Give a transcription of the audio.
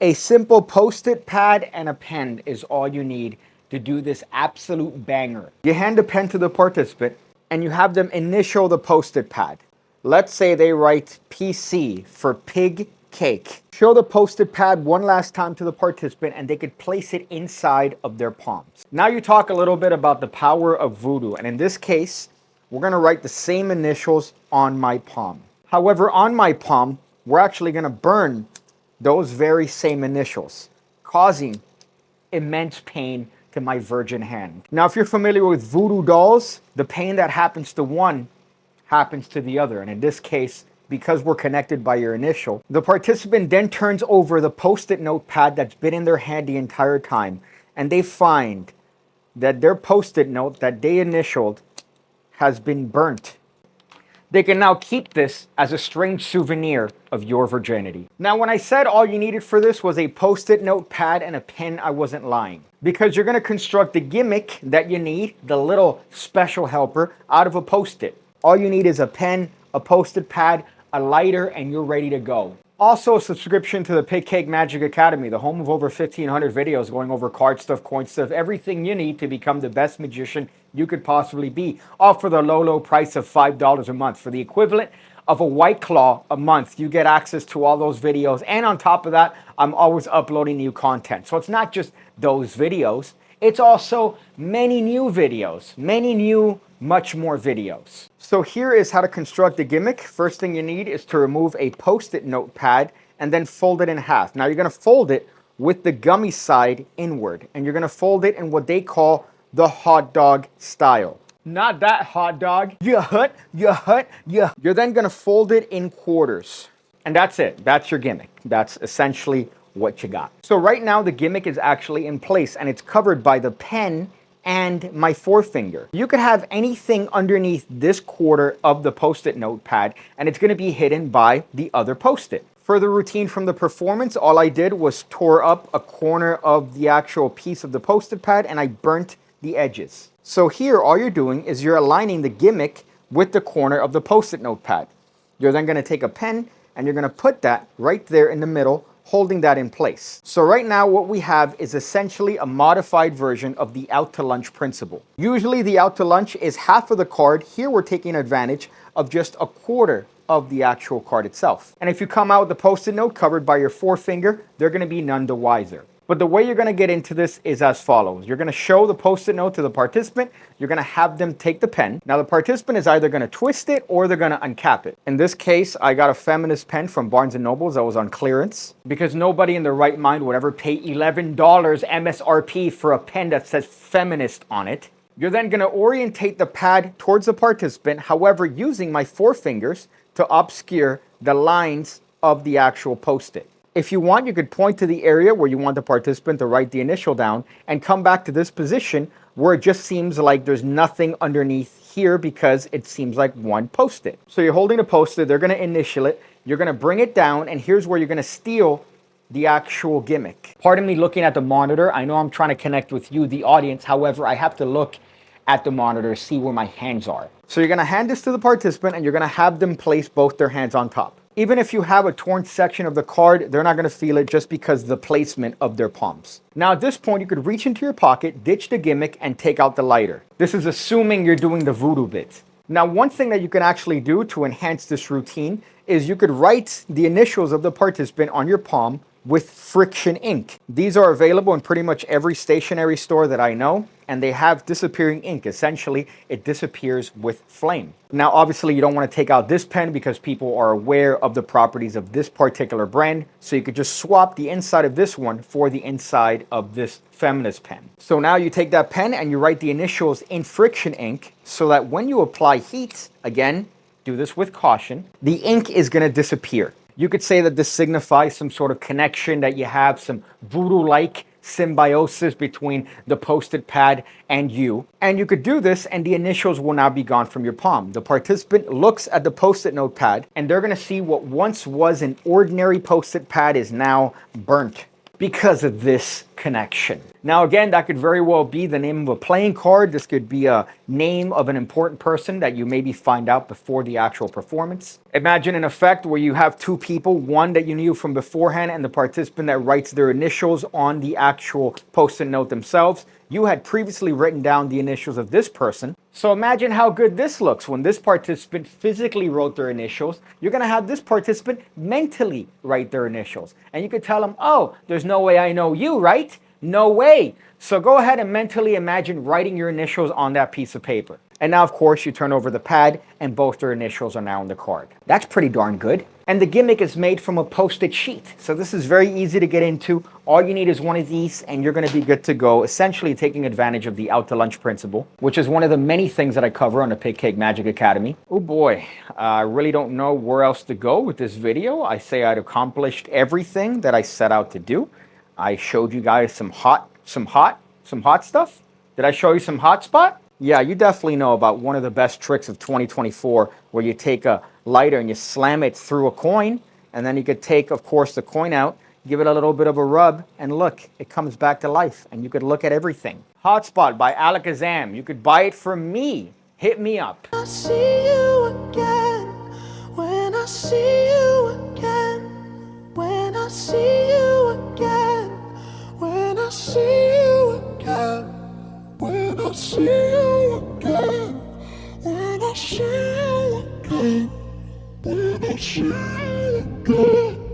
A simple Post-it pad and a pen is all you need to do this absolute banger. You hand the pen to the participant and you have them initial the Post-it pad. Let's say they write PC for PigCake. Show the Post-it pad one last time to the participant and they could place it inside of their palms. Now you talk a little bit about the power of voodoo, and in this case, we're gonna write the same initials on my palm. However, on my palm, we're actually gonna burn those very same initials, causing immense pain to my virgin hand. Now, if you're familiar with voodoo dolls, the pain that happens to one happens to the other. And in this case, because we're connected by your initial, the participant then turns over the Post-it notepad that's been in their hand the entire time, and they find that their Post-it note that they initialed has been burnt. They can now keep this as a strange souvenir of your virginity. Now, when I said all you needed for this was a Post-it notepad and a pen, I wasn't lying. Because you're gonna construct the gimmick that you need, the little special helper, out of a Post-it. All you need is a pen, a Post-it pad, a lighter, and you're ready to go. Also, a subscription to the PigCake Magic Academy, the home of over 1,500 videos going over card stuff, coin stuff, everything you need to become the best magician you could possibly be. All for the low, low price of $5 a month. For the equivalent of a White Claw a month, you get access to all those videos. And on top of that, I'm always uploading new content. So it's not just those videos. It's also many new videos, many new, much more videos. So here is how to construct a gimmick. First thing you need is to remove a Post-it notepad and then fold it in half. Now you're gonna fold it with the gummy side inward, and you're gonna fold it in what they call the hot dog style. Not that hot dog. Yeah. You're then gonna fold it in quarters. And that's it. That's your gimmick. That's essentially what you got. So right now the gimmick is actually in place and it's covered by the pen and my forefinger. You could have anything underneath this quarter of the Post-it notepad and it's gonna be hidden by the other Post-it. For the routine from the performance, all I did was tore up a corner of the actual piece of the Post-it pad and I burnt the edges. So here, all you're doing is you're aligning the gimmick with the corner of the Post-it notepad. You're then gonna take a pen and you're gonna put that right there in the middle, holding that in place. So right now what we have is essentially a modified version of the out to lunch principle. Usually the out to lunch is half of the card. Here we're taking advantage of just a quarter of the actual card itself. And if you come out with the Post-it note covered by your forefinger, they're gonna be none the wiser. But the way you're gonna get into this is as follows. You're gonna show the Post-it note to the participant. You're gonna have them take the pen. Now the participant is either gonna twist it or they're gonna uncap it. In this case, I got a feminist pen from Barnes & Noble that was on clearance because nobody in their right mind would ever pay $11 MSRP for a pen that says feminist on it. You're then gonna orientate the pad towards the participant, however, using my forefingers to obscure the lines of the actual Post-it. If you want, you could point to the area where you want the participant to write the initial down and come back to this position where it just seems like there's nothing underneath here because it seems like one Post-it. So you're holding a Post-it, they're gonna initial it, you're gonna bring it down, and here's where you're gonna steal the actual gimmick. Pardon me looking at the monitor. I know I'm trying to connect with you, the audience. However, I have to look at the monitor to see where my hands are. So you're gonna hand this to the participant and you're gonna have them place both their hands on top. Even if you have a torn section of the card, they're not gonna feel it just because of the placement of their palms. Now at this point, you could reach into your pocket, ditch the gimmick, and take out the lighter. This is assuming you're doing the voodoo bit. Now, one thing that you can actually do to enhance this routine is you could write the initials of the participant on your palm with friction ink. These are available in pretty much every stationery store that I know, and they have disappearing ink. Essentially, it disappears with flame. Now, obviously, you don't want to take out this pen because people are aware of the properties of this particular brand, so you could just swap the inside of this one for the inside of this feminist pen. So now you take that pen and you write the initials in friction ink so that when you apply heat, again, do this with caution, the ink is going to disappear. You could say that this signifies some sort of connection, that you have some voodoo-like symbiosis between the Post-it pad and you. And you could do this and the initials will now be gone from your palm. The participant looks at the Post-it note pad and they're gonna see what once was an ordinary Post-it pad is now burnt because of this connection. Now again, that could very well be the name of a playing card. This could be a name of an important person that you maybe find out before the actual performance. Imagine an effect where you have two people, one that you knew from beforehand and the participant that writes their initials on the actual post-it note themselves. You had previously written down the initials of this person. So imagine how good this looks when this participant physically wrote their initials. You're going to have this participant mentally write their initials. And you could tell them, oh, there's no way I know you, right? No way. So go ahead and mentally imagine writing your initials on that piece of paper. And now, of course, you turn over the pad and both their initials are now on the card. That's pretty darn good. And the gimmick is made from a post-it sheet. So this is very easy to get into. All you need is one of these and you're going to be good to go, essentially taking advantage of the out to lunch principle, which is one of the many things that I cover on the PigCake Magic Academy. Oh boy, I really don't know where else to go with this video. I say I'd accomplished everything that I set out to do. I showed you guys some hot stuff. Did I show you some hot spot? Yeah, you definitely know about one of the best tricks of 2024, where you take a lighter and you slam it through a coin, and then you could take, of course, the coin out, give it a little bit of a rub, and look, it comes back to life, and you could look at everything. Hotspot by Alakazam. You could buy it from me. Hit me up. I see you again, when I see you again, when I see you again, when I see you again. When I see you again, when I see you again, when I see you again.